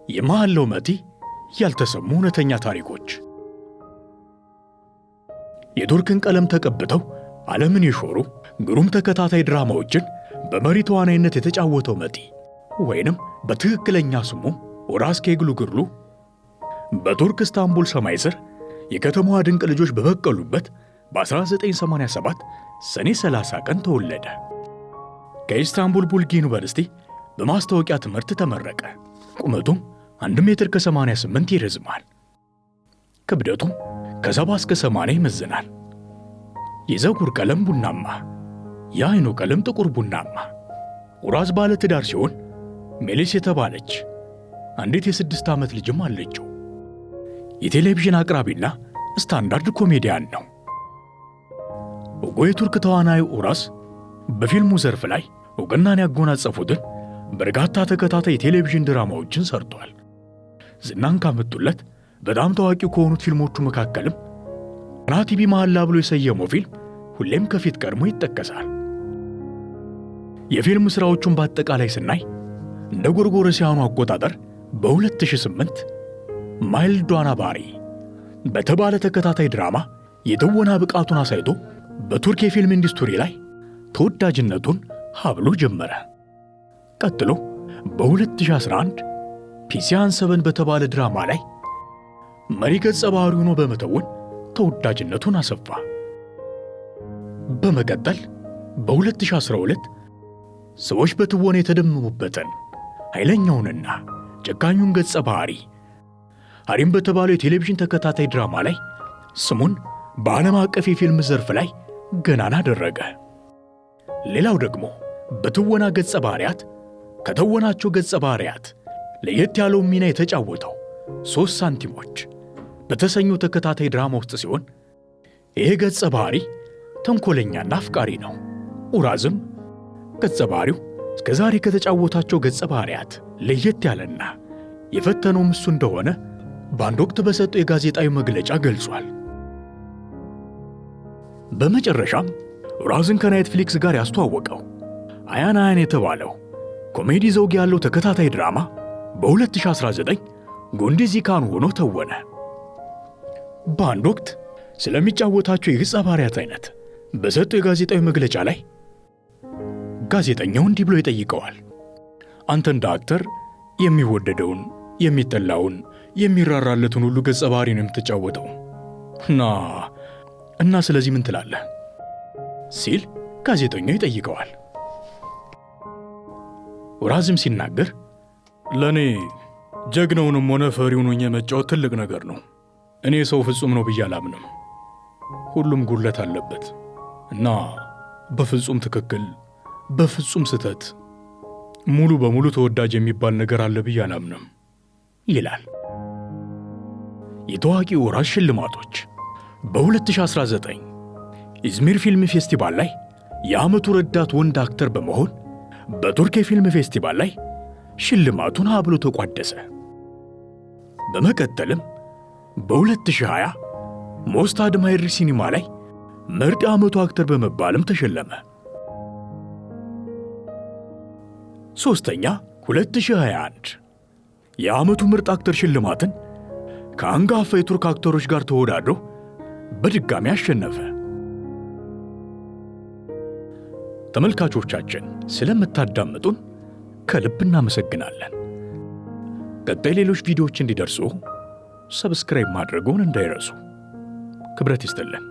የመሐላው መቲ ያልተሰሙ እውነተኛ ታሪኮች። የቱርክን ቀለም ተቀብተው ዓለምን የሾሩ ግሩም ተከታታይ ድራማዎችን በመሪ ተዋናይነት የተጫወተው መቲ ወይንም በትክክለኛ ስሙ ኡራስ ኬግሉግሉ በቱርክ ኢስታንቡል ሰማይ ስር የከተማዋ ድንቅ ልጆች በበቀሉበት በ1987 ሰኔ 30 ቀን ተወለደ። ከኢስታንቡል ቡልጊ ዩኒቨርሲቲ በማስታወቂያ ትምህርት ተመረቀ። ቁመቱም 1 ሜትር ከ88 ይረዝማል። ክብደቱም ከ70 እስከ 80 ይመዝናል። የፀጉር ቀለም ቡናማ፣ የዓይኑ ቀለም ጥቁር ቡናማ። ኡራስ ባለ ትዳር ሲሆን ሜሊስ የተባለች አንዲት የ6 ዓመት ልጅም አለችው። የቴሌቪዥን አቅራቢና ስታንዳርድ ኮሜዲያን ነው። የቱርክ ተዋናዩ ኡራስ በፊልሙ ዘርፍ ላይ እውቅናን ያጎናጸፉትን በርካታ ተከታታይ የቴሌቪዥን ድራማዎችን ሰርቷል። ዝናን ካመጡለት በጣም ታዋቂ ከሆኑት ፊልሞቹ መካከልም ራቲቢ መሐላ ብሎ የሰየመው ፊልም ሁሌም ከፊት ቀድሞ ይጠቀሳል። የፊልም ሥራዎቹን በአጠቃላይ ስናይ እንደ ጎርጎሮሳውያኑ አቆጣጠር በ2008 ማይልዷና ባሪ በተባለ ተከታታይ ድራማ የትወና ብቃቱን አሳይቶ በቱርክ የፊልም ኢንዱስትሪ ላይ ተወዳጅነቱን ሀብሎ ጀመረ። ቀጥሎ በ2011 ፒሲያን 7 በተባለ ድራማ ላይ መሪ ገጸ ባህሪ ሆኖ በመተወን ተወዳጅነቱን አሰፋ። በመቀጠል በ2012 ሰዎች በትወና የተደመሙበትን ኃይለኛውንና ጨካኙን ገጸ ባህሪ ሐሪም በተባለው የቴሌቪዥን ተከታታይ ድራማ ላይ ስሙን በዓለም አቀፍ የፊልም ዘርፍ ላይ ገናና አደረገ። ሌላው ደግሞ በትወና ገጸ ባህሪያት ከተወናቸው ገጸ ባህሪያት ለየት ያለው ሚና የተጫወተው 3 ሳንቲሞች በተሰኘው ተከታታይ ድራማ ውስጥ ሲሆን ይሄ ገጸ ባህሪ ተንኮለኛና አፍቃሪ ነው። ኡራዝም ገጸ ባህሪው እስከ ዛሬ ከተጫወታቸው ገጸ ባህሪያት ለየት ያለና የፈተነውም እሱ እንደሆነ በአንድ ወቅት በሰጠው የጋዜጣዊ መግለጫ ገልጿል። በመጨረሻም ኡራዝን ከኔትፍሊክስ ጋር ያስተዋወቀው አያን አያን የተባለው ኮሜዲ ዘውግ ያለው ተከታታይ ድራማ በ2019 ጎንዲዚካን ሆኖ ተወነ። በአንድ ወቅት ስለሚጫወታቸው የገጸ ባህሪያት አይነት በሰጠው የጋዜጣዊ መግለጫ ላይ ጋዜጠኛው እንዲህ ብሎ ይጠይቀዋል። አንተ እንደ አክተር የሚወደደውን፣ የሚጠላውን፣ የሚራራለትን ሁሉ ገጸ ባህሪ ነው የምትጫወተው እና ስለዚህ ምን ትላለህ ሲል ጋዜጠኛው ይጠይቀዋል። ኡራዝም ሲናገር ለኔ ጀግናውንም ሆነ ፈሪውን ሆኜ መጫወት ትልቅ ነገር ነው። እኔ ሰው ፍጹም ነው ብዬ አላምንም። ሁሉም ጉድለት አለበት እና በፍጹም ትክክል፣ በፍጹም ስህተት፣ ሙሉ በሙሉ ተወዳጅ የሚባል ነገር አለ ብዬ አላምንም ይላል። የታዋቂው ኡራስ ሽልማቶች በ2019 ኢዝሚር ፊልም ፌስቲቫል ላይ የዓመቱ ረዳት ወንድ አክተር በመሆን በቱርክ የፊልም ፌስቲቫል ላይ ሽልማቱን ሀብሎ ተቋደሰ። በመቀጠልም በ2020 ሞስት አድማይርድ ሲኒማ ላይ ምርጥ የዓመቱ አክተር በመባልም ተሸለመ። ሶስተኛ 2021 የዓመቱ ምርጥ አክተር ሽልማትን ከአንጋፋ የቱርክ አክተሮች ጋር ተወዳድሮ በድጋሚ አሸነፈ። ተመልካቾቻችን ስለምታዳምጡን ከልብ እናመሰግናለን። ቀጣይ ሌሎች ቪዲዮዎች እንዲደርሱ ሰብስክራይብ ማድረግዎን እንዳይረሱ። ክብረት ይስጥልን።